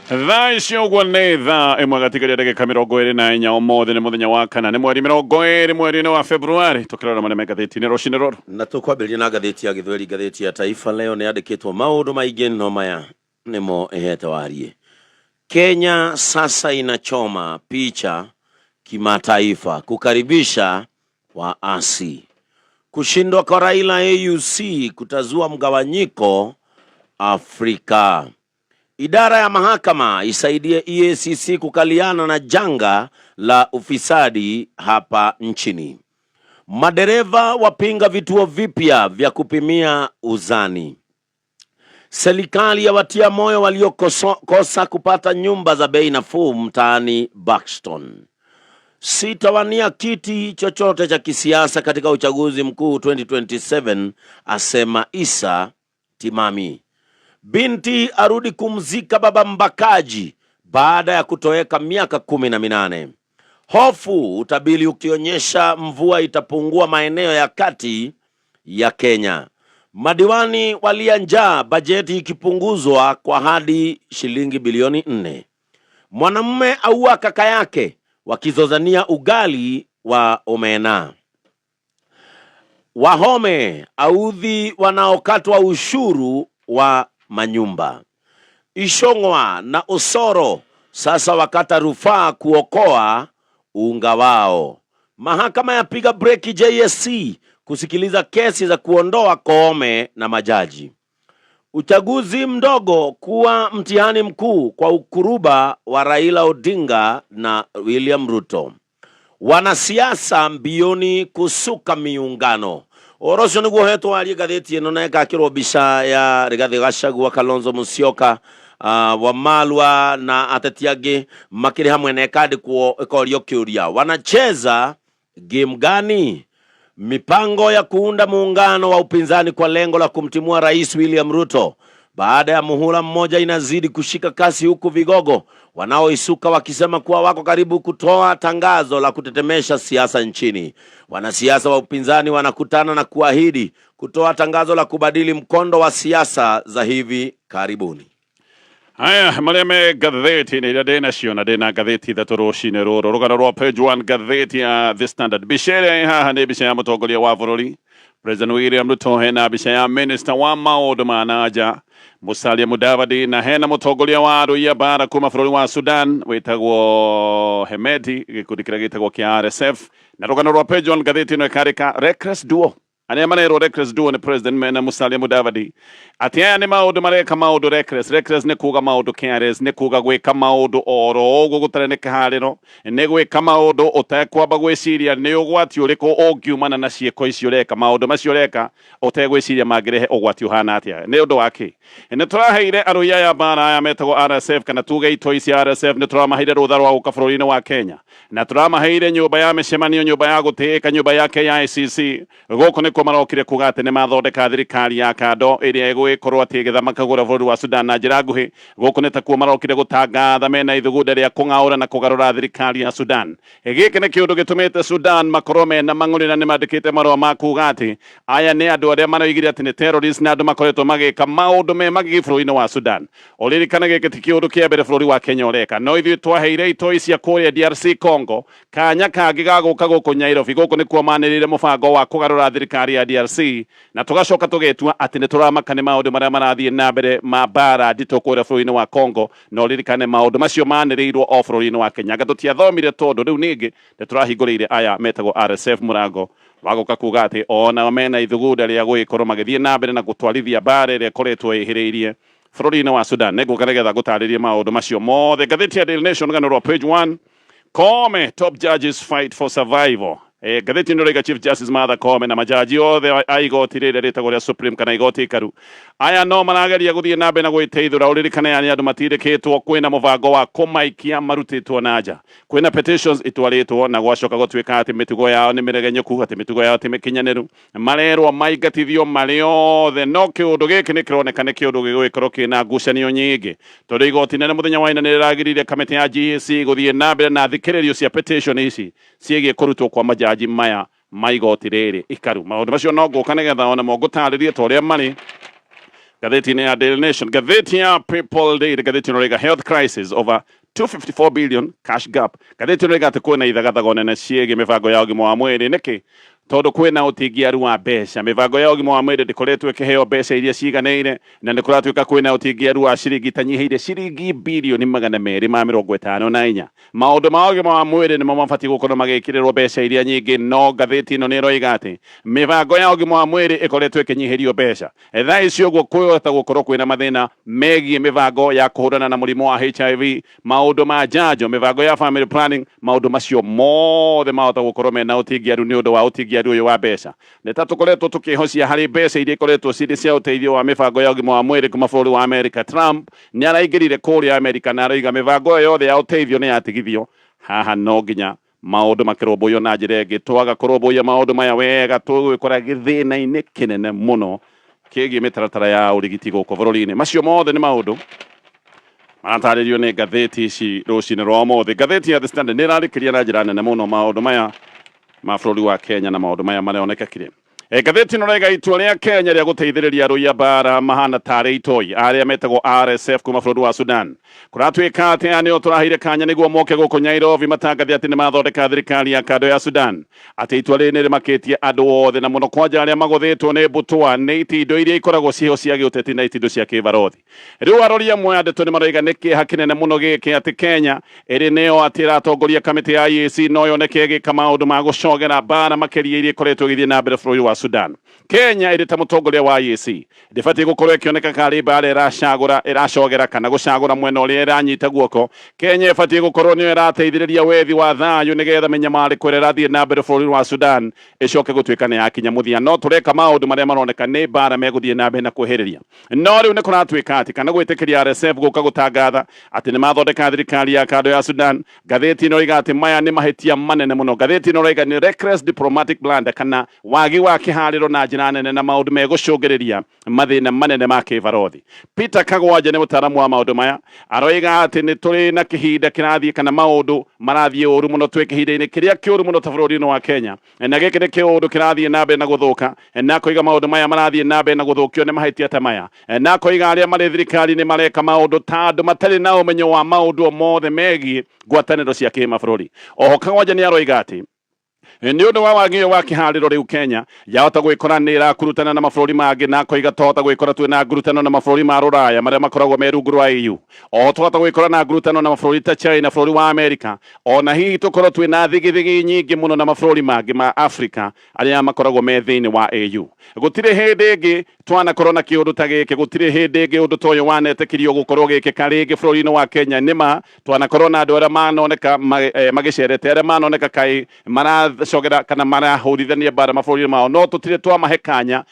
Thaa icio guo nĩ thaa ĩmwe gatigaria ndagĩka 24 ũmũthĩ nĩ mũthenya wa kana nĩ mweri 20 mweri-inĩ wa Februari tũkĩrora marĩa me ngathĩti-inĩ rũcinĩ rũrũ. Na tũkwambĩrĩria na ngathĩti ya Gĩthweri, ngathĩti ya Taifa Leo nĩ yandĩkĩtwo maũndũ maingĩ no maya nĩmo ĩhete warie. Kenya sasa inachoma picha kimataifa kukaribisha waasi. Kushindwa kwa Raila AUC kutazua mgawanyiko Afrika. Idara ya mahakama isaidie EACC kukaliana na janga la ufisadi hapa nchini. Madereva wapinga vituo vipya vya kupimia uzani. Serikali yawatia moyo waliokosa kupata nyumba za bei nafuu mtaani Buxton. Sitawania kiti chochote cha kisiasa katika uchaguzi mkuu 2027, asema Isa Timami. Binti arudi kumzika baba mbakaji baada ya kutoweka miaka 18. Hofu utabiri ukionyesha mvua itapungua maeneo ya kati ya Kenya. Madiwani walia njaa, bajeti ikipunguzwa kwa hadi shilingi bilioni 4. Mwanamume aua kaka yake wakizozania ugali wa omena. Wahome audhi wanaokatwa ushuru wa manyumba. Ishongwa na Osoro sasa wakata rufaa kuokoa unga wao. Mahakama yapiga breki JSC kusikiliza kesi za kuondoa Koome na majaji. Uchaguzi mdogo kuwa mtihani mkuu kwa ukuruba wa Raila Odinga na William Ruto. Wanasiasa mbioni kusuka miungano. Orosho niguo hetwo warie gatheti ino na ekakirwo mbica ya Rigathi Gachagua, Kalonzo Musyoka, Wamalwa na ateti angĩ makĩrĩ hamwe na ekandĩkwo ĩkorio kĩũria, wanacheza game gani? Mipango ya kuunda muungano wa upinzani kwa lengo la kumtimua Rais William Ruto baada ya muhula mmoja inazidi kushika kasi, huku vigogo wanaoisuka wakisema kuwa wako karibu kutoa tangazo la kutetemesha siasa nchini. Wanasiasa wa upinzani wanakutana na kuahidi kutoa tangazo la kubadili mkondo wa siasa za hivi karibuni. Haya, marĩa me ngathĩti-inĩ iria ndĩ nacio na ndĩna ngathĩti ithatũ rũcinĩ rũrũ. Rũgano rwa page 1 ngathĩti ya The Standard. Mbica ĩrĩa ĩ haha nĩ mbica ya mũtongoria wa bũrũri President William Ruto, hena mbica ya Minister wa maũndũ ma nanja Musalia Mudavadi, na hena mũtongoria wa arũi a mbara kuma bũrũri wa Sudan wĩtagwo Hemeti, gĩkundi kĩrĩa gĩtagwo kĩa RSF. Na rũgano rwa page 1 ngathĩti ĩno ĩkarĩka reckless duo. Ane manero reckless duo ni President mena Musalia Mudavadi. Ati aya ni maũndũ mareka maũndũ reckless. Reckless ni kuga maũndũ careless, ni kuga gwĩka maũndũ oro ũguo gũtarĩ nĩ kĩharĩro, ni gwĩka maũndũ ũtekwamba gwĩciria nĩ ũgwati ũrĩkũ ũngiumana na ciĩko icio reka. Maũndũ macio reka ũtegwĩciria mangĩrehe ũgwati ũhana atĩa. Nĩ ũndũ wake nĩ tũraheire arũi aya mbara aya metagwo RSF, kana tuge itoi cia RSF, nĩ tũramaheire rũtha rwa gũka bũrũri-inĩ wa Kenya, na tũramaheire nyũmba ya mĩcemanio, nyũmba ya gũtĩĩka, nyũmba ya KICC. Gũkũ nĩ marokire kuga atĩ nĩ mathondeka thirikari ya kando ĩrĩa ĩgũgĩkorwo atĩ ĩgĩthama kagũra bũrũri wa Sudan na njĩra nguhĩ. Gũkũ nĩ takuo marokire gũtangatha mena ithugunda rĩa kũng'aũra na kũgarũra thirikari ya Sudan. Gĩkĩ nĩ kĩũndũ gĩtũmĩte Sudan makorwo mena mang'ũrĩ, na nĩ mandĩkĩte marũa ma kuga atĩ aya nĩ andũ arĩa maroigire atĩ nĩ terrorists na andũ makoretwo magĩka maũndũ me magigi bũrũri-inĩ wa Sudan. Ũririkana gĩkĩ ti kĩũndũ kĩa mbere bũrũri wa Kenya ũreka. No ithuĩ twaheire itoi cia kũrĩa DRC Congo kanya kangĩ ga gũka gũkũ Nairobi. Gũkũ nĩ kuo manĩrĩire mũbango wa kũgarũra thirikari ya DRC, na tugacoka tugetua atĩ nĩ tũramaka nĩ maũndũ marĩa marathiĩ na mbere ma mbara nditũ kũrĩa bũrũri-inĩ wa Congo. No ũririkane maũndũ macio manĩrĩirwo o bũrũri-inĩ wa Kenya. Anga tũtiathomire tondũ rĩu ningĩ nĩ tũrahingũrĩire aya metagwo RSF mũrango wa gũka kuga atĩ ona mena ithugunda rĩa gũgĩkorwo magĩthiĩ na mbere na gũtwarithia mbara ĩrĩa ĩkoretwo ĩhĩrĩirie bũrũri-inĩ wa Sudan. Nĩguo nĩgetha gũtarĩria maũndũ macio mothe, ngathĩti ya Daily Nation rũgano rwa page 1. Koome, top judges fight for survival. Gatheti nĩroiga Chief Justice Martha Koome na majaji othe a igoti rĩrĩa rĩtagwo rĩa Supreme kana igoti ikaru aya no marageria gũthiĩ na mbere na gwĩteithũra. Ũririkane aya nĩ andũ matindĩkĩtwo, kwĩna mũbango wa kũmaikia marutĩtwo na nja, kwĩna petitions itwarĩtwo na gwacoka gũtuĩka atĩ mĩtugo yao nĩ mĩregenyũku, atĩ mĩtugo yao ti mĩkinyanĩru, marerwo maingatithio marĩ othe. No kĩũndũ gĩkĩ nĩ kĩroneka nĩ kĩũndũ gĩgũgĩkorwo kĩna ngucanio nyingĩ, tondũ igoti inene mũthenya wa ina nĩ rĩragĩrĩire kamĩtĩ ya GAC gũthiĩ na mbere na thikĩrĩrio cia petition ici ciĩgiĩ kũrutwo kwa majaji maya ma igoti rĩrĩ ikaru. Maũndũ macio no ngũka nĩgetha ona mo ngũtarĩrie ta ũrĩa marĩ. Gatheti ya Daily Nation, gatheti ya People Day, gatheti ya Health Crisis over 254 billion cash gap. Gatheti ya kwena ithagathago nene ciege mibango ya ũgima wa mwĩrĩ niki tondu kwina ũtingiaru wa mbeca. Mibango ya ũgima wa mwĩrĩ ndikoretwo ĩkĩheo mbeca iria ciganĩire na nĩ kũratuĩka kwina ũtingiaru wa ciringi tanyihiire ciringi bilioni 254. Maũndũ ma ũgima wa mwĩrĩ nĩmo mabatiĩ gũkorwo magĩkĩrĩrwo mbeca iria nyingĩ, no gatheti ĩno nĩ ĩroiga atĩ mibango ya ũgima wa mwĩrĩ ĩkoretwo ĩkĩnyihirio mbeca. Thaa ici ũguo kwĩhota gũkorwo kwĩna mathĩna megiĩ mibango ya kũhũrana na mũrimũ wa HIV, maũndũ ma njanjo, mibango ya family planning, maũndũ macio mothe mahota gũkorwo mena ũtingiaru nĩ ũndũ wa ũtingiaru ũyũ wa mbeca. Nĩ ta tũkoretwo tũkĩhocia harĩ mbeca iria ikoretwo cirĩ cia ũteithio wa mibango ya ũgima wa mwĩrĩ kuma bũrũri wa America. Trump nĩ araingĩrire kũrĩa America na aroiga mibango ĩyo yothe ya ũteithio nĩ yatigithio. Haha no nginya maũndũ makĩrũmbũiyo na njĩra ĩngĩ. Twaga kũrũmbũiya maũndũ maya wega tũgwĩkora gĩthĩna-inĩ kĩnene mũno kĩgiĩ mĩtaratara ya ũrigiti gũkũ bũrũri-inĩ. Macio mothe nĩ maũndũ maratarĩrio nĩ ngathĩti ici rũcinĩ rwa ũmũthĩ. Ngathĩti ya The Standard nĩ ĩrarĩkĩria na njĩra nene mũno maũndũ maya ma bũrũri wa Kenya na maũndũ maya maronekakire. Ngathĩti ĩno rĩga itua rĩa Kenya rĩa gũteithĩrĩria arũi a mbara mahana tarĩ itoi arĩa metagwo RSF kuma bũrũri wa Sudan. Kũratuĩka atĩ aya nĩo tũraheire kanya nĩguo moke gũkũ Nairobi matangathi atĩ nĩ mathondeka thirikari ya kando ya Sudan. Atĩ itua rĩrĩ nĩ rĩmakĩtie andũ othe na mũno kwanja arĩa magũthĩtwo nĩ mbũtũa nĩ itindo iria ikoragwo ciho cia gĩũteti na itindo cia kĩbarothi. Rĩu arori amwe a ndeto nĩ maroiga nĩ kĩeha kĩnene mũno gĩkĩ atĩ Kenya ĩrĩ nĩyo atĩ ĩratongoria kamĩtĩ ya IEAC no yoneke ĩgĩka maũndũ ma gũcogera mbara makĩria iria ikoretwo igĩthiĩ na mbere bũrũri wa Sudan. Kenya ĩrĩ ta mũtongoria wa IEAC ndĩbatiĩ gũkorwo ĩkĩoneka karĩ mbara ĩracogera kana gũcagũra mwena ũrĩa ĩranyita guoko. Kenya ĩbatiĩ gũkorwo nĩyo ĩrateithĩrĩria wethi wa thayũ nĩgetha mĩnyamarĩko ĩrĩa ĩrathiĩ na mbere bũrũri wa Sudan ĩcoke gũtuĩka nĩ yakinya mũthia. No tũreka maũndũ marĩa maroneka nĩ mbara megũthiĩ na mbere na kwĩhĩrĩria. No rĩu nĩ kũratuĩka atĩ kana gwĩtĩkĩria RSF gũka gũtangatha atĩ nĩ mathondeka thirikari ya kando ya Sudan. Gatheti ĩno ĩroiga atĩ maya nĩ mahĩtia manene mũno. Gatheti ĩno ĩroiga nĩ reckless diplomatic blunder kana wagi wa kĩharĩro na njĩra nene na maũndũ megũcũngĩrĩria mathĩna manene ma kĩbarothi. Peter Kagwanja nĩ mũtaaramu wa maũndũ maya aroiga atĩ nĩ tũrĩ na kĩhinda kĩrathiĩ kana maũndũ marathiĩ ũru mũno twĩ kĩhinda-inĩ kĩrĩa kĩũru mũno ta bũrũri-inĩ wa Kenya. Na gĩkĩ nĩ kĩũndũ kĩrathiĩ na mbere na gũthũka na koiga maũndũ maya marathiĩ na mbere na gũthũkio nĩ mahĩtia ta maya. Na koiga arĩa marĩ thirikari-inĩ mareka maũndũ ta andũ matarĩ na ũmenyo wa maũndũ mothe megiĩ ngwatanĩro cia kĩmabũrũri. Oho Kagwanja nĩ aroiga atĩ nĩ ũndũ wa wagi wa kĩharĩro rĩu Kenya yahota gwĩkora nĩ ĩrakurutana na mabũrũri mangĩ na koiga twahota gwĩkora twĩna ngurutano na mabũrũri ma Rũraya marĩa makoragwo me rungu rwa EU. Oho twahota gwĩkora na ngurutano na mabũrũri ta China, bũrũri wa America, ona hihi tũkorwo twĩna thigithigi nyingĩ mũno na mabũrũri mangĩ ma Africa arĩa makoragwo me thĩinĩ wa EU. Gũtirĩ hĩndĩ ĩngĩ twanakorwo na kĩũndũ ta gĩkĩ, gũtirĩ hĩndĩ ĩngĩ ũndũ ta ũyũ wanetĩkĩrio gũkorwo gĩkĩka rĩngĩ bũrũri-inĩ wa Kenya. Nĩma twanakorwo na andũ arĩa manoneka magĩcerete arĩa manoneka kaĩ maracogera kana marahũrithania mbara mabũrũri mao, no tũtirĩ twamahe kanya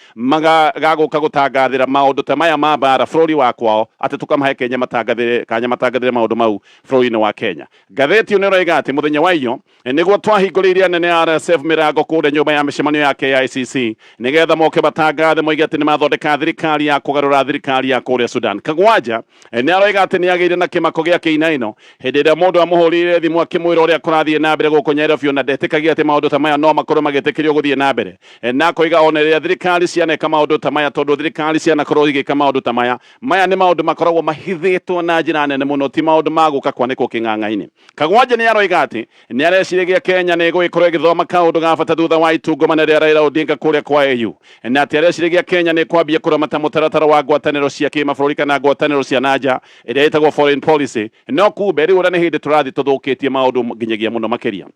gagũka gũtangathĩra maũndũ ta maya ma mbara bũrũri wa kwao atĩ tũkamahe Kenya matangathĩre maũndũ mau bũrũri-inĩ wa Kenya. Gatheti ĩno ĩroiga atĩ mũthenya wa iyo nĩguo twahingũrĩirie anene a RSF mĩrango kũrĩa nyũmba ya mĩcemanio ya KICC nĩgetha moke matangathe moige atĩ nĩ mathondeka thirikari ya kũgarũra thirikari ya kũrĩa Sudan. Kagwanja nĩ aroiga atĩ nĩ agĩire na kĩmako gĩa kĩinaino hĩndĩ ĩrĩa mũndũ amũhũrĩire thimũ akĩmwĩra ũrĩa kũrathiĩ na mbere gũkũ Nairobi na ndetĩkagia atĩ maũndũ ta maya no makorwo magĩtĩkĩrio gũthiĩ na mbere. Na koiga ona rĩrĩa thirikari cianeka maũndũ ta maya, tondũ thirikari cianakorwo igĩka maũndũ ta maya nĩ maũndũ makoragwo mahithĩtwo na njĩra nene mũno, ti maũndũ ma gũka kwanĩkwo kĩng'ang'a-inĩ. Kagwanja nĩ aroiga atĩ nĩ arecirĩgia Kenya nĩ ĩgũgĩkorwo ĩgĩthoma kaũndũ ga bata thutha wa itungumana rĩa Raila Odinga kũrĩa kwa AU, na atĩ arecirĩgia Kenya nĩ kwambia kũramata mũtaratara wa ngwatanĩro cia kĩmabũrũri kana ngwatanĩro cia nanja ĩrĩa ĩtagwo foreign policy. No kumbe rĩu nĩ hĩndĩ tũrathiĩ tũthũkĩtie maũndũ nginyagia mũno makĩria.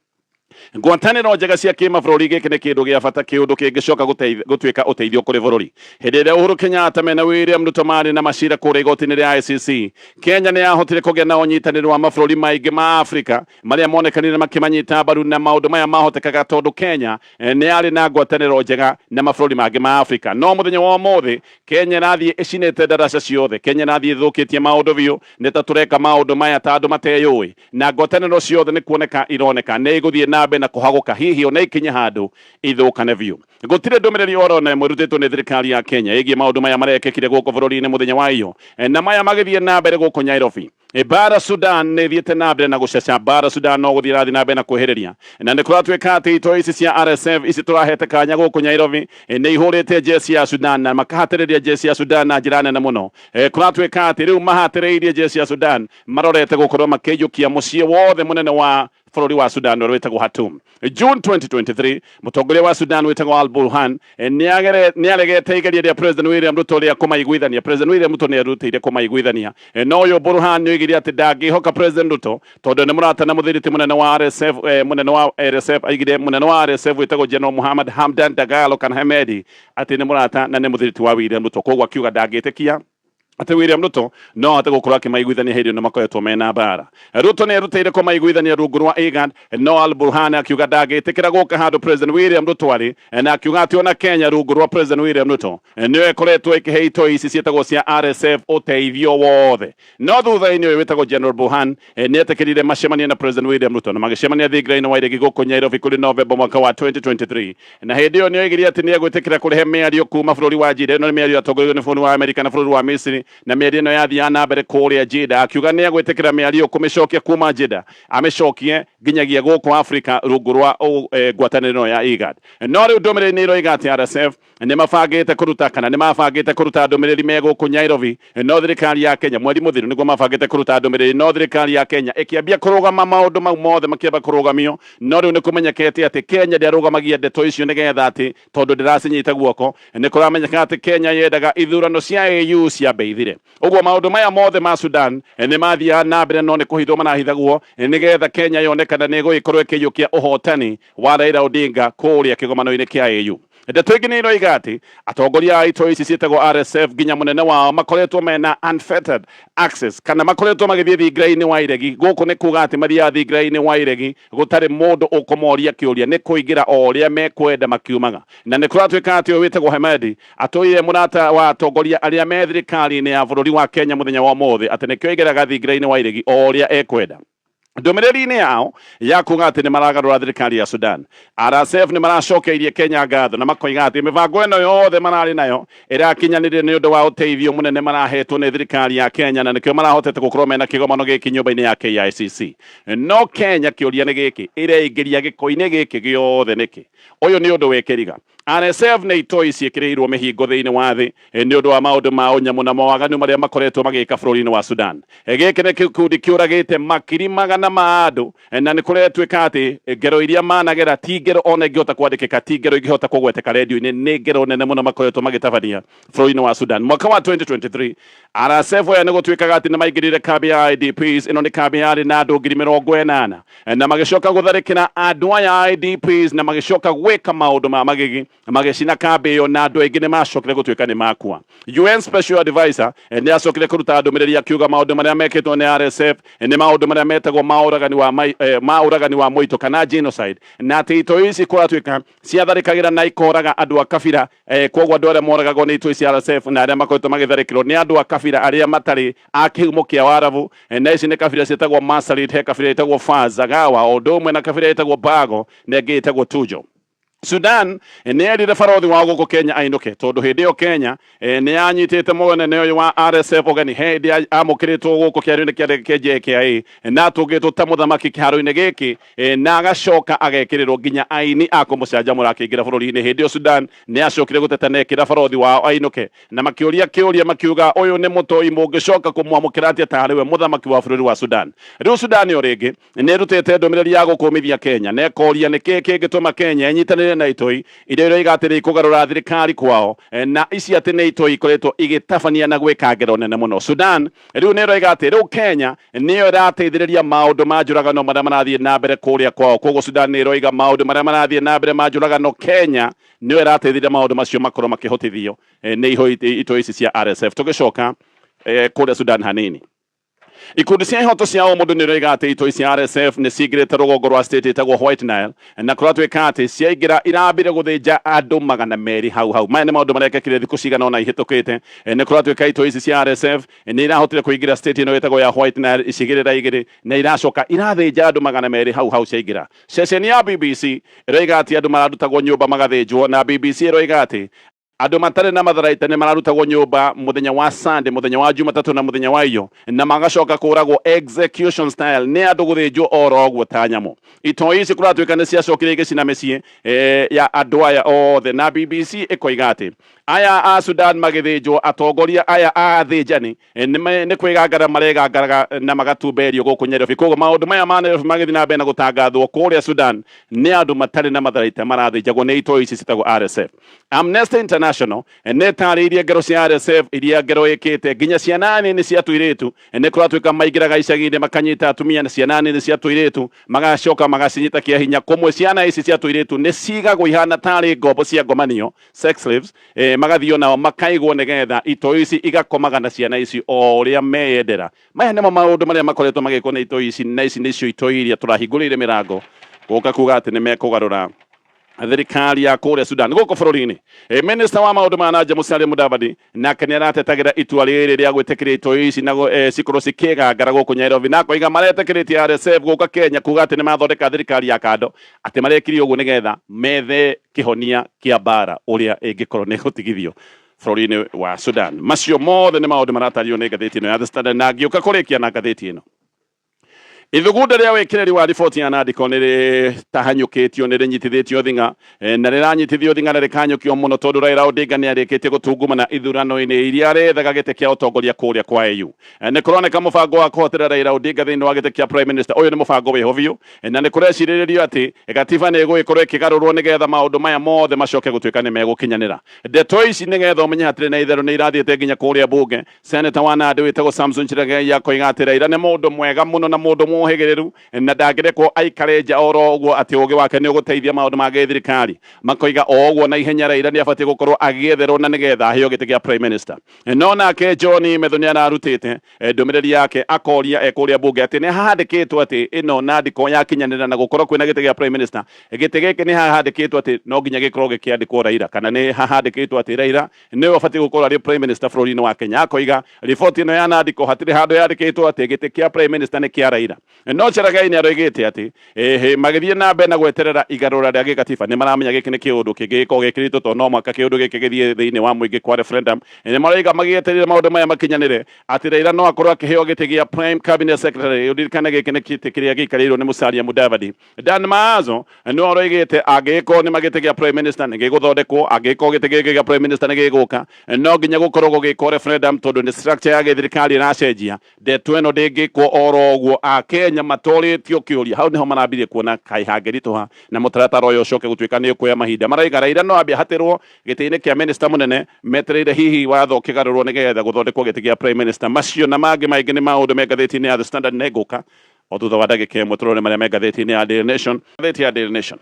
Ngwatanĩro njega cia kĩmabũrũri gĩkĩ nĩ kĩndũ gĩa bata, kĩũndũ kĩngĩcoka gũtuĩka ũteithio kũrĩ bũrũri. Hĩndĩ ĩrĩa Uhuru Kenyatta mena William Ruto marĩ na macira kũrĩa igoti-inĩ rĩa ICC, Kenya nĩ yahotire kũgĩa na ũnyitanĩri wa mabũrũri maingĩ ma Afrika marĩa monekanire makĩmanyita mbaru, na maũndũ maya mahotekaga tondũ Kenya nĩ yarĩ na ngwatanĩro njega na mabũrũri mangĩ ma Afrika. No mũthenya wa ũmũthĩ Kenya ĩrathiĩ ĩcinĩte ndaraca ciothe, Kenya ĩrathiĩ ĩthũkĩtie maũndũ biũ, nĩ ta tũreka maũndũ maya ta andũ mateyũĩ, na ngwatanĩro ciothe nĩ kuoneka ironeka nĩ igũthiĩ na mbere na kũhagũka hihi ona ikinye handũ ithũkane biũ. Gũtirĩ ndũmĩrĩri oro na ĩmwe ĩrutĩtwo nĩ thirikari ya Kenya ĩgiĩ maũndũ maya marekĩkire gũkũ bũrũri-inĩ mũthenya wa iyo, na maya magĩthiĩ na mbere gũkũ Nairobi. bara Sudan ne thiete na mbere na guceca bara Sudan no guthira thi na mbere na kwehereria na ne kuratweka ati ito ici cia RSF ici turahete kanya guku Nairobi ne ihurite jesi ya Sudan na makahatiriria jesi ya Sudan na njira nene muno kuratweka ati riu mahatiriirie jesi ya Sudan marorete gukorwo makiyukia mucie wothe munene wa bũrũri wa Sudan wetagwo Khartoum. June 2023 mutongoria wa Sudan wetagwo Al Burhan niaregete igeria rĩa President William Ruto rĩa kũmaiguithania. President William Ruto nĩarutĩire kũmaiguithania no ũyũ Burhan nĩoigirie atĩ ndangĩhoka President Ruto tondũ nĩ mũratana mũthiriti mũnene wa RSF mũnene wa RSF aigire mũnene wa RSF wetagwo General Muhammad Hamdan Dagalo kana Hemedi atĩ nĩ mũrata na nĩ mũthiriti wa William Ruto, koguo akiuga ndangĩtĩkia ati William Ruto no ate gukorwo akimaiguithania hĩndĩ ĩno makoretwo mena mbara. Ruto nĩerutĩire kũmaiguithania rungu rwa IGAD no Al Burhan akiuga ndangĩtĩkĩra gũka handũ President William Ruto arĩ na akiuga atĩ ona Kenya rungu rwa President William Ruto nĩyo ĩkoretwo ĩkĩhe itoi ici ciĩtagwo cia RSF ũteithio wothe. No thutha-inĩ ũyũ wĩtagwo General Burhan nĩetĩkĩrire macemanie na President William Ruto na magĩcemania thingira-inĩ wa iregi gũkũ Nairobi kũrĩ Novemba mwaka wa 2023 na hĩndĩ ĩyo nĩoigirie atĩ nĩegwĩtĩkĩra kũrehe mĩario kuma bũrũri wa Jeddah. Ĩno nĩ mĩario atongorio nĩ bũrũri wa Amerika na bũrũri wa Misiri na mĩario ĩno yathia na mbere kũrĩa Jeddah akiuga nĩegwĩtĩkĩra mĩario kũmĩcokia kuma Jeddah amĩcokie nginyagia gũkũ Afrika rungu rwa ngwatanĩro ya IGAD. No rĩu ndũmĩrĩri nĩiroiga atĩ RSF nĩmabangĩte kũruta kana nĩmabangĩte kũruta ndũmĩrĩri megũkũ Nairobi no thirikari ya Kenya mweri mũthiru nĩguo mabangĩte kũruta ndũmĩrĩri no thirikari ya Kenya ĩkĩambia kũrũgama maũndũ mau mothe makĩamba kũrũgamio no rĩu nĩkũmenyekete atĩ Kenya ndĩarũgamagia ndeto icio nĩgetha atĩ tondũ ndĩracinyita guoko nĩkũramenyeka atĩ Kenya yendaga ithurano cia AU ciambe ithire. Ũguo maũndũ maya mothe ma Sudan nĩmathiaga na mbere no nĩkũhithwo marahithagwo nĩgetha Kenya yonekana nĩgũgĩkorwo ĩkĩiyũkia ũhotani wa Raila Odinga kũrĩa kĩgomano-inĩ kĩa AU. Ndeto ingĩ nĩiroiga atĩ atongoria a itoi ici ciĩtagwo RSF nginya mũnene wao makoretwo mena unfettered access kana makoretwo magĩthiĩ thingira-inĩ wa iregi. Gũkũ nĩ kuga atĩ mathiaga thingira-inĩ wa iregi gũtarĩ mũndũ ũkũmoria kĩũria, nĩ kũingĩra o ũrĩa mekwenda makiumaga. Na nĩ kũratuĩka atĩ ũyũ wĩtagwo Hemedi atũire mũrata wa atongoria arĩa me thirikari-inĩ ya bũrũri wa Kenya mũthenya wa ũmũthĩ atĩ nĩkĩo aingĩraga thingira-inĩ wa iregi o ũrĩa ekwenda. Ndũmĩrĩri-inĩ yao ya kuga atĩ nĩmaragarũra thirikari ya Sudan. RSF nĩmaracokeirie Kenya ngatho na makoiga atĩ mĩbango ĩno yothe mararĩ nayo ĩrakinyanĩire nĩ ũndũ wa ũteithio mũnene marahetwo nĩ thirikari ya Kenya na nĩkĩo marahotete gũkorwo mena kĩgomano gĩkĩ nyũmba-inĩ ya KICC. No Kenya kĩũria nĩ gĩkĩ, ĩreingĩria gĩko-inĩ gĩkĩ gĩothe nĩkĩ? Ũyũ nĩ ũndũ wĩkĩriga. RSF nĩ itoi ciĩkĩrĩirwo mĩhingo thĩinĩ wa thĩ nĩ ũndũ wa maũndũ ma ũnyamũ na mawaganu marĩa makoretwo magĩka bũrũri-inĩ wa Sudan. Gĩkĩ nĩ gĩkundi kĩũragĩte makiri magana ma andũ na nĩ kũretuĩka atĩ ngero iria managera ti ngero ona ingĩhota kwandĩkĩka, ti ngero ingĩhota kũgweteka redio-inĩ, nĩ ngero nene mũno makoretwo magĩtabania bũrũri-inĩ wa Sudan. Mwaka wa 2023 RSF oya nĩ gũtuĩkaga atĩ nĩ maingĩrire kambi ya IDPs. Ĩno nĩ kambi yarĩ na andũ 80,000 na magĩcoka gũtharĩkĩra andũ aya IDPs na magĩcoka gwĩka maũndũ ma magigi magĩcina kambi ĩyo na andũ aingĩ nĩ macokire gũtuĩka nĩ makua. UN Special Advisor nĩ acokire kũruta ndũmĩrĩri akiuga maũndũ marĩa mekĩtwo nĩ RSF nĩ maũndũ marĩa metagwo maũragani wa mũitũ kana genocide, na atĩ itoi ici kũratuĩka ciatharĩkagĩra na ikoraga andũ a kabira. Koguo andũ arĩa moragagwo nĩ itoi cia RSF na arĩa makoretwo magĩtharĩkĩrwo nĩ andũ a kabira arĩa matarĩ a kĩhumo kĩa Warabu. Na ici nĩ kabira ciĩtagwo Masalit, he kabira ĩtagwo Faz, Zagawa, o ũndũ ũmwe na kabira ĩtagwo Bago na ĩngĩ ĩtagwo Tujo. Sudan nĩerire barothi wa gũkũ Kenya ainũke tondũ hĩndĩ ĩyo Kenya nĩyanyitĩte mũnene ũyũ wa RSF ũgeni hĩndĩ amũkĩrĩtwo gũkũ kĩharo-inĩ kĩa ndege kĩa JKIA na atũngĩtwo ta mũthamaki kĩharo-inĩ gĩkĩ na agacoka agekĩrĩrwo nginya aini a kũmũcanjamũra akĩingĩra bũrũri-inĩ. Hĩndĩ ĩyo Sudan nĩacokire gũteta na ekĩra barothi wao ainũke na makĩũria kĩũria makiuga ũyũ nĩ mũtoi mũngĩcoka kũmwamũkĩra atĩa ta rĩwe mũthamaki wa bũrũri wa Sudan. Rĩu Sudan yo rĩngĩ nĩrutĩte ndũmĩrĩri ya gũkũmithia Kenya na ekoria nĩkĩ kĩngĩtũma Kenya ĩnyitanĩre na itoi iria iroiga atĩ kũgarũra thirikari kwao na ici atĩ nĩ itoi ikoretwo igĩtabania na gwĩka ngero nene mũno. Sudan rĩu nĩ iroiga atĩ rĩu Kenya nĩyo ĩrateithĩrĩria maũndũ ma njũragano marĩa marathiĩ na mbere kũrĩa kwao. Koguo Sudan nĩ iroiga maũndũ marĩa marathiĩ na mbere ma njũragano, Kenya nĩyo ĩrateithĩrĩria maũndũ macio makorwo makĩhotithio nĩ itoi ici cia RSF. Tũgĩcoka kũrĩa Sudan hanini, ikundi cia ihoto cia mũndũ nĩ iroiga atĩ itoi cia RSF nĩ ciingĩrĩte rũgongo rwa state ĩtagwo White Nile na kũratuĩka atĩ ciaingĩra irambire gũthĩnja andũ 200 hau. Maya nĩ maũndũ marekĩkire thikũ cigana ona ihĩtũkĩte. Nĩ kũratuĩka itoi ici cia RSF nĩ irahotire kũingĩra state ĩno ĩtagwo ya White Nile icigĩrĩra igĩrĩ na iracoka irathĩnja andũ 200 hau ciaingĩra. Ceceni ya BBC ĩroiga atĩ andũ mararutagwo nyũmba magathĩnjwo na BBC ĩroiga atĩ andå matarä na matharaita nä mararutagwo nyåmba muthenya wa Sunday, muthenya wa Jumatatu na muthenya wa iyo, na magacoka kåragwo execution style nä andå gå thä njwo oro guo ta nyamå. Itoi ici kå ratuä ka nä ciacokire igä cina mä ciä ya andå aya othe, na BBC ĩkoiga atä aya a Sudan magä njwo atongoria aya a thä njani nä kwä gangara maregangaraga na magatumberio gå kå Nairobi. Koguo maå ndå maya ma Nairobi magä thiä na mbere na gå tangathwo kå rä a Sudan nä andå matarä na matharaita marathä njagwo nä itoi ici citagwo RSF. Amnesty International nä tarä irie ngero cia RSF iria ngero ä te nginya ciana nini cia tũirĩtu nä kå ratuä ka maingĩraga icagi-inĩ makanyita atumia na ciana nini cia tũirĩtu magacoka magacinyita kĩa hinya. Kũmwe ciana ici cia tũirĩtu nĩ cigagwo ihana tarĩ ngombo cia ngomanio, sex slaves, magathio nao makaigwo nĩgetha itoi ici igakomaga na ciana ici o ũrĩa meyendera. Maya nĩmo maũndũ marĩa makoretwo magĩkwo nĩ itoi ici, na ici nĩcio itoi iria tũrahingũrĩire mĩrango gũka kuga atĩ nĩ mekũgarũra thirikari ya kũrĩa Sudan gũkũ bũrũri-inĩ. Minista wa maũndũ ma nanja Musalia Mudavadi nake nĩ aratetagĩra itua rĩrĩ rĩa gwĩtĩkĩria itoi ici na cikorwo cikĩgangara gũkũ Nairobi, na koiga maretĩkĩrĩtie RSF gũka Kenya kuga atĩ nĩ mathondeka thirikari ya kando, atĩ marekire ũguo nĩgetha methe kĩhonia kĩa mbara ũrĩa ĩngĩkorwo nĩ gũtigithio bũrũri-inĩ wa Sudan. Macio mothe nĩ maũndũ maratario nĩ ngathĩti ĩno ya The Standard, na ngĩũka kũrĩkia na ngathĩti ĩno. Ithugunda rĩa wĩkĩrĩri wa riboti ya nandĩko nĩ rĩtahanyũkĩtio nĩ rĩnyitithĩtio thing'a, na rĩranyitithio thing'a na rĩkanyũkio mũno tondũ Raila Odinga nĩ arĩkĩtie gũtungumana ithurano-inĩ iria rethaga gĩtĩ kĩa ũtongoria kũrĩa kwa AU. Nĩ kũroneka mũbango wa kũhotera Raila Odinga thĩinĩ wa gĩtĩ kĩa Prime Minister ũyũ nĩ mũbango wĩho biũ, na nĩ kũrecirĩrĩrio atĩ gatiba nĩ ĩgũgĩkorwo ĩkĩgarũrwo nĩgetha maũndũ maya mothe macoke gũtuĩka nĩ megũkinyanĩra. Ndeto ici nĩgetha ũmenye hatirĩ na itherũ nĩ irathiĩte nginya kũrĩa mbunge. Senator wa Nandi wĩtagwo Samson Cherargei akoiga atĩ Raila nĩ mũndũ mwega mũno na mũndũ mũhĩgĩrĩru, na ndangĩrekwo aikare nja oro ũguo atĩ ũũgĩ wake nĩ ũgũteithia maũndũ ma gĩthirikari. Makoiga o ũguo na ihenya Raila nĩ abatiĩ gũkorwo agĩetherwo na nĩgetha aheo gĩtĩ kĩa Prime Minister. No nake John Methu nĩ ararutĩte ndũmĩrĩri yake akoria ekũrĩa mbunge atĩ nĩ hahandĩkĩtwo atĩ ĩno nandĩko yakinyanĩra na gũkorwo kwĩna gĩtĩ gĩa Prime Minister. Gĩtĩ gĩkĩ nĩ hahandĩkĩtwo atĩ no nginya gĩkorwo gĩkĩandĩkwo Raila, kana nĩ hahandĩkĩtwo atĩ Raila nĩwe ũbatiĩ gũkorwo arĩ Prime Minister bũrũri-inĩ wa Kenya. Akoiga riboti ĩno ya nandĩko hatirĩ handũ yandĩkĩtwo atĩ gĩtĩ kĩa Prime Minister nĩ kĩa Raila. No Cherargei nĩ aroigĩte atĩ magĩthiĩ na mbere na gweterera igarũra rĩa gĩgatiba nĩ maramenya gĩkĩ nĩ kĩũndũ kĩngĩgĩkorwo gĩkĩrĩtwo tondũ no mwaka kĩũndũ gĩkĩ gĩthiĩ thĩinĩ wa mũingĩ kwa referendum. Nĩ maroiga magĩeterera maũndũ maya makinyanĩre atĩ Raila no akorwo akĩheo gĩtĩ gĩa Prime Cabinet Secretary. Ũririkane gĩkĩ nĩ gĩtĩ kĩrĩa gĩikarĩirwo nĩ Musalia Mudavadi. Dan Maazo no aroigĩte angĩgĩkorwo nĩ magĩtĩ gĩa Prime Minister nĩ gĩgũthondekwo, angĩgĩkorwo gĩtĩ gĩkĩ gĩa Prime Minister nĩ gĩgũka, no nginya gũkorwo gũgĩkwo referendum tondũ nĩ structure ya gĩthirikari ĩracenjia. Ndeto ĩno ndĩngĩkwo oro ũguo, Akenya matũrĩtio kĩũria. Hau nĩho marambirie kuona kaihangĩritũha na mũtaratara ũyũ ũcoke gũtuĩka nĩ ũkuoya mahinda. Maraiga Raila no ambie hatĩrwo gĩtĩ-inĩ kĩa minister mũnene, metereire hihi watho ũkĩgarũrwo nĩgetha gũthondekwo gĩtĩ gĩa Prime Minister. Macio na mangĩ maingĩ nĩ maũndũ me ngathĩti-inĩ ya The Standard nĩ ngũka o thutha wa ndagĩka ĩmwe tũrore marĩa me ngathĩti-inĩ ya Daily Nation. Ngathĩti ya Daily Nation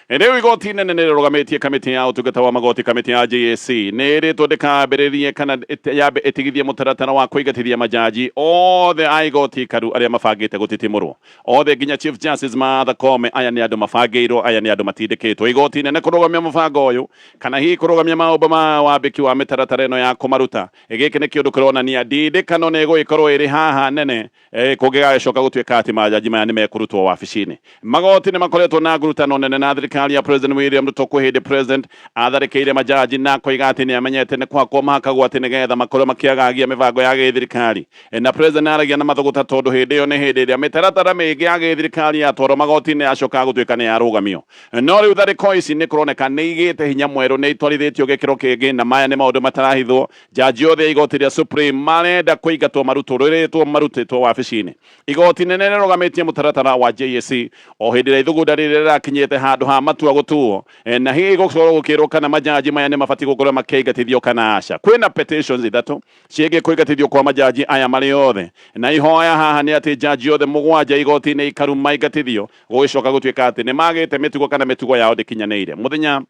rĩu igoti inene nĩ rĩrũgamĩtie kamĩtĩ ya ũtungata wa magoti, kamĩtĩ ya JSC nĩ ĩrĩtwo ndĩkambĩrĩrie kana yambe ĩtigithie mũtaratara wa kũingatithia majaji othe a igoti karu arĩa mabangĩte gũtitimũrwo othe nginya Chief Justice Martha Koome. Aya nĩ andũ mabangĩirwo, aya nĩ andũ matindĩkĩtwo igoti inene kũrũgamia mũbango ũyũ kana hihi kũrũgamia maũndũ ma wambĩki wa mĩtaratara ĩno ya kũmaruta. Gĩkĩ nĩ kĩũndũ kĩronania ndindĩkano nĩ ĩgũgĩkorwo ĩrĩ haha nene kũngĩgagĩcoka gũtuĩka atĩ majaji maya nĩ mekũrutwo wabici-inĩ. Magoti nĩ makoretwo na ngurutano nene na thirikari ya President William Ruto kwĩhĩndĩ president atharĩkĩire majaji na koiga atĩ nĩ amenyete nĩ kwakwo mahakagwo atĩ nĩgetha makorwo makĩagagia mĩbango ya gĩthirikari. Na president aragia na mathũgũta tondũ hĩndĩ ĩyo nĩ hĩndĩ ĩrĩa mĩtaratara mĩingĩ ya gĩthirikari yatwarwo magoti-inĩ yacokaga gũtuĩka nĩ yarũgamio. No rĩu tharĩko ici nĩ kũroneka nĩ igĩte hinya mwerũ, nĩ itwarithĩtio gĩkĩro kĩngĩ, na maya nĩ maũndũ matarahithwo. Jaji othe igoti rĩa Supreme marenda kũingatwo marutĩtwo wabici-inĩ. Igoti nene rĩrũgamĩtie mũtaratara wa JSC o hĩndĩ ĩrĩa ithugunda rĩrĩ rĩrakinyĩte handũ ha matua gũtuo, na hihi gũkorwo gũkĩrwo kana majaji maya nĩ mabatiĩ gũkorwo makĩingatithio kana aca. Kwĩna petitions ithatũ ciĩgiĩ kũingatithio kwa majaji aya marĩ othe, na ihoya haha nĩ atĩ jaji othe mũgwanja igoti-inĩ ikaru maingatithio, gũgĩcoka gũtuĩka atĩ nĩ magĩte mĩtugo kana mĩtugo yao ndĩkinyanĩire.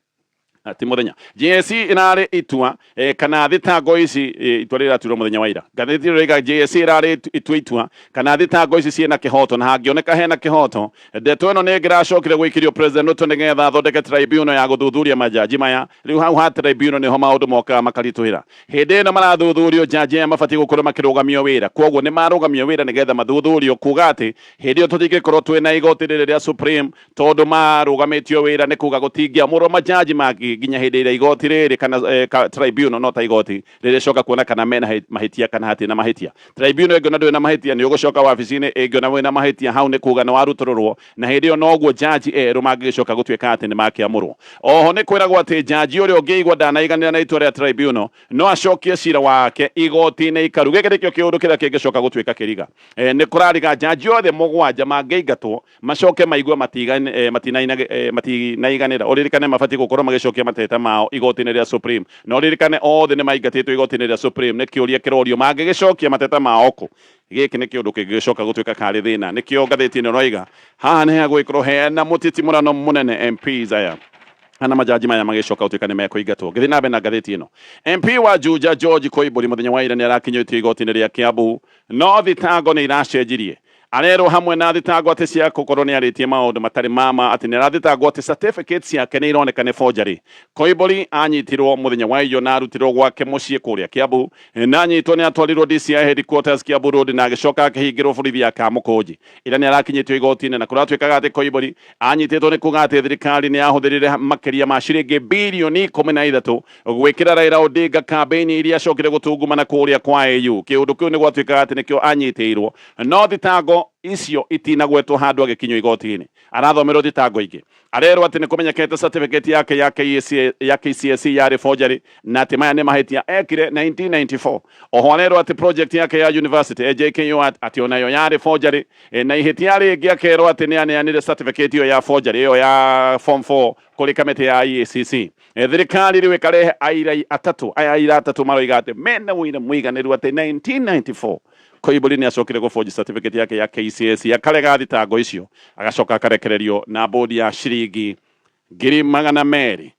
Ti muthenya JSC irarĩ itua kana thitango ici itua rĩratuirwo muthenya wa ira. Ngathĩti ĩroiga JSC irarĩ itua kana thitango ici ciĩna kĩhoto, na hangĩoneka hena kĩhoto, ndeto ĩno nĩ ĩngĩracokire gwĩkĩrio President Ruto nĩgetha athondeke tribunal ya gũthuthuria majaji maya. Rĩu hau ha tribunal nĩho maũndũ mokaga makaritũhĩra. Hĩndĩ ĩno marathuthurio jaji aya mabatiĩ gũkorwo makĩrũgamio wĩra, koguo nĩ marũgamio wĩra nĩgetha mathuthurio, kuga atĩ hĩndĩ ĩyo tũtingĩkorwo twĩna igoti rĩrĩ rĩa Supreme tondũ marũgamĩtio wĩra, nĩ kuga gũtingĩamũrwo majaji mangĩ igoti ginya hindi ira igoti riri kana tribunal no ta igoti riri coka kuona kana mena mahitia kana hati na mahitia tribunal ego na ndwe na mahitia ni ugucoka wabici-ini ego na wina mahitia hau ni kuga ni warutororwo na hindi yo noguo jaji eru magicoka gutuika ati ni makiamurwo oho ni kwiragwo ati jaji uria ungiigwa ndanaiganira na itua ria tribunal no acokie cira wake igoti-ini ikaru giki nikio kiundu kiria kingicoka gutuika kiriga ni kurariga jaji othe mugwanja mangiingatwo macoke maigua matinaiganira uririkane mabati gukorwo magicokia mateta mao igoti-ini ria Supreme no uririkane othe ni maingatitwo igoti-ini ria Supreme ni kiuria kirorio mangigicokia mateta mao ku giki ni kiundu kingicoka gutuika kari thina nikio ngathiti-ini roiga haha ni hagwikorwo hena mutitimurano munene MPs aya ana majaji maya magicoka gutuika ni mekuingatwo githi na bena ngathiti ino MP wa Juja George Koimburi muthenya wa ira ni arakinyitio igoti-ini ria Kiambu no thitango ni iracenjirie arero hamwe na thitango ati cia gukorwo ni aritie maundu matari mama ati ni arathitangwo ati certificates ciake ni ironeka ni forgery Koimburi anyitirwo muthenya wa iyo na arutirwo gwake mucii kuria Kiambu na anyitwo ni atwarirwo DCI headquarters Kiambu Road na agicoka akihingirwo borithi ya Kamukunji ira ni arakinyitio igoti-ini na kuratwikaga ati Koimburi anyititwo ni kuga ati thirikari ni yahuthirire makiria ma ciringi bilioni 13 gwikira Raila Odinga campaign iria acokire gutungumana kuria kwa AU kiundu kiu ni gwatwikaga ati nikio anyitirwo no thitango icio itinagwetwo handu agikinywo igoti-ini arathomerwo thitango ingi arerwo ati ni kumenyekete certificate yake ya KCSE yari forgery na ati maya ni mahitia ekire 1994 oho arerwo ati project yake ya university JKU ati onayo yari forgery na ihitia ringi akerwo ati ni aneanire certificate iyo ya forgery iyo ya form 4 kuri kamiti ya IECC thirikari riwe karehe aira atatu maroiga ati mena wina muiganiru ati 1994 Koimburi ni acokire guforge certificate yake ya KCSE akarega thitango icio agacoka akarekererio na bodi ya ciringi 200,000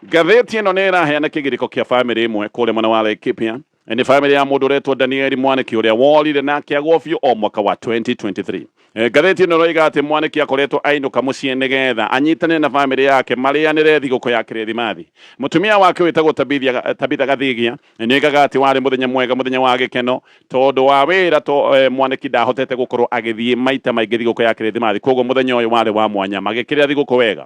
ngatheti ino ni iraheana kigiriko kia family imwe kule mwana wa Laikipia ni family ya mundu uretwo Daniel Mwaniki uria worire na akiagwo biũ o mwaka wa 2023 ngatheti ino roiga ati Mwaniki akoretwo ainuka mucii nigetha anyitane na family yake marianire thigũkũ ya Kirithimathi mutumia wake witagwo Tabitha Gathigia nigaga ati wari muthenya mwega muthenya wa gikeno tondu wa wira Mwaniki ndahotete gukorwo agithie maita maingi thigũkũ ya Kirithimathi koguo muthenya uyu wari wa mwanya magikirira thigũkũ wega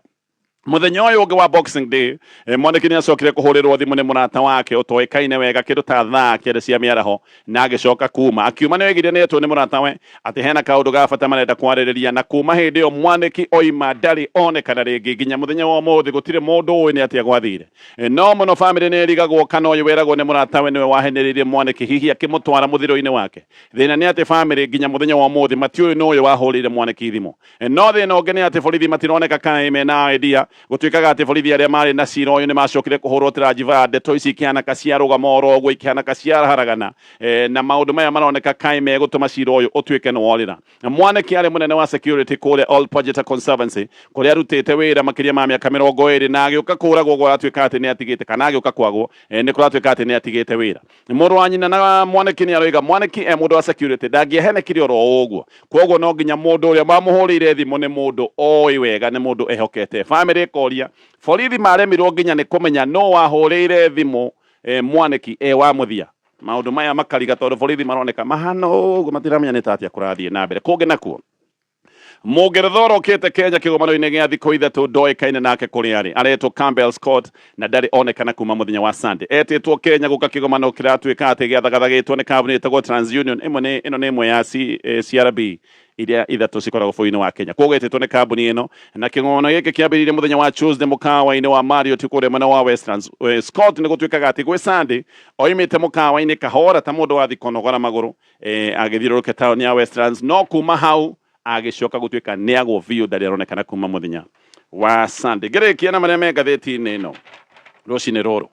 muthenya uyu ungi wa Boxing Day Mwaniki ni acokire kuhurirwo thimu ni murata wake utoikaine wega kindu ta thaa kende cia miaraho na agicoka kuma akiuma ni wegire ni etwo ni murata we ati hena kaundu ga bata marenda kwaririria na kuma hindi yo Mwaniki oima ndari onekana ringi nginya muthenya wa umuthi gutire mundu uyu ni atia gwathire no muno family ni rigagwo kana uyu weragwo ni murata we niwe waheneririe Mwaniki hihi akimutwara muthiro-ini wake thina ni ati family nginya muthenya wa umuthi matiuyu ni uyu wahurire Mwaniki thimu no thina ungi ni ati borithi matironeka kana imena idea gutwikaga ati borithi aria mari na cira uyu ni macokire kuhurwo tirajiva ndeto ici ikianaka cia rugamo gwo ikianaka cia haragana na maundu maya maroneka kai megutuma cira uyu utwike ni worira Mwaniki ari munene wa security kule All Project Conservancy kuria arutite wira makiria ma miaka 20 na agiuka kuragwo gwa atwika ati ni atigite kana agiuka kwagwo ni kuratwika ati ni atigite wira muru wa nyina na Mwaniki ni aroiga Mwaniki mundu wa security ndangiehenekire oro uguo koguo no nginya mundu uria mamuhurire thimu ni mundu oi wega ni mundu ehokete family koria borithi maremirwo nginya ni kumenya no wahurire thimu Mwaniki wa muthia maundu maya makariga tondu borithi maroneka mahana uguo matiramenya ni tatia kurathie na mbere kungi nakuo Mũngeretha ũrokĩte Kenya kĩgomano-inĩ gĩa thikũ ithatũ ndoĩkaine nake kũrĩa arĩ aretwo Campbell Scott na ndarĩ onekana kuma mũthenya wa Sunday etĩtwo Kenya gũka kĩgomano kĩratuĩka atĩ gĩathagathagĩtwo nĩ kambuni ĩtagwo TransUnion ĩno nĩ ĩmwe ya CRB iria ithatũ cikoragwo bũrũri-inĩ wa Kenya koguo etĩtwo nĩ kambuni ĩno na kĩgomano gĩkĩ kĩambĩrĩirie mũthenya wa Tuesday mũkawa-inĩ wa Marriott kũrĩa mwena wa Westlands Scott nĩ gũtuĩkaga atĩ gwĩ Sunday oimĩte mũkawa-inĩ kahora ta mũndũ wathiĩ kũnogora magũrũ agĩthiũrũrũka taũni ya Westlands no kuma hau agicoka gutuika ni agwo biu ndari aronekana kuma muthenya wa Sunday ngirikia na maria me ngatheti-ini ino rucini ruru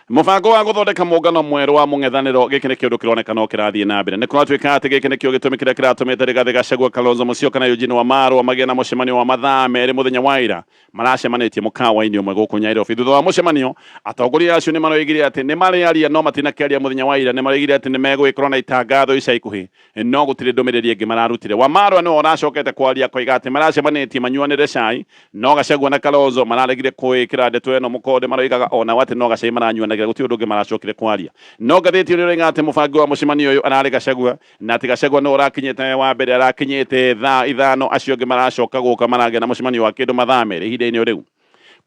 mubango wa guthondeka muungano mweru wa mung'ethaniro giki ni kiundu kironeka no kirathie na mbere ni kuratwika ati giki nikio gitumi kiria kiratumite Rigathi Gachagua Kalonzo Musyoka na Eugene Wamalwa magia na mucemanio wa mathaa meri muthenya wa ira maracemanitie mukawa-ini umwe guku Nairobi thutha wa mucemanio atongoria acio ni maroigire ati ni mariaria no matinakiaria muthenya wa ira ni maroigire ati ni megwikorwo na itangatho ica ikuhi no gutire ndumiriri ingi mararutire Wamalwa no oracokete kwaria koiga ati maracemanitie manyuanire cai no Gachagua na Kalonzo mararegire kuikira ndeto eno mukonde maroigaga ona wati no Gachagua maranyuanagira guti undu ungi maracokire kwaria no ngatheti uri roiga ati mubango wa mucemanio uyu arari Gachagua na ati Gachagua no arakinyite wa mbere arakinyite thaa ithano acio ngi maracoka guka maragia na mucemanio wa kindu mathaa meri ihinda-ini riu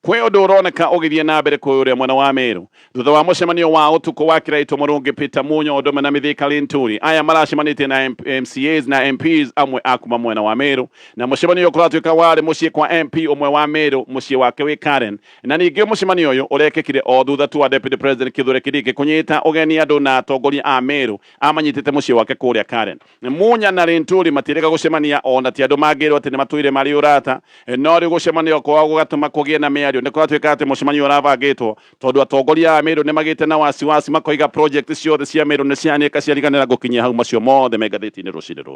kwe undu uroneka ugithie na mbere kuria mwena wa Meru thutha wa mucemanio wa utuko wa kiraito Murungi Peter Munyo Odoma na Mithika Linturi aya maracemanite na MCAs na MPs amwe akuma mwena wa Meru na mucemanio kuratuika wari mucii kwa MP umwe wa Meru mucii wake wi Karen na ningi mucemanio uyu urekekire o thutha tu wa Deputy President Kithure Kindiki kunyita ugeni andu na atongoria a Meru amanyitite mucii wake kuria Karen Munya na Linturi matireka gucemania ona ti andu mangirwo ati ni matuire mari urata no ri gucemania kwa gugatuma kugie na miario ni kuratuika ati mucemanio uravangitwo tondu atongoria a Meru ni magite na wasiwasi makoiga project ciothe cia Meru ni cianika ciariganira gukinyia hau macio mothe megatheti-ini rucini ruru.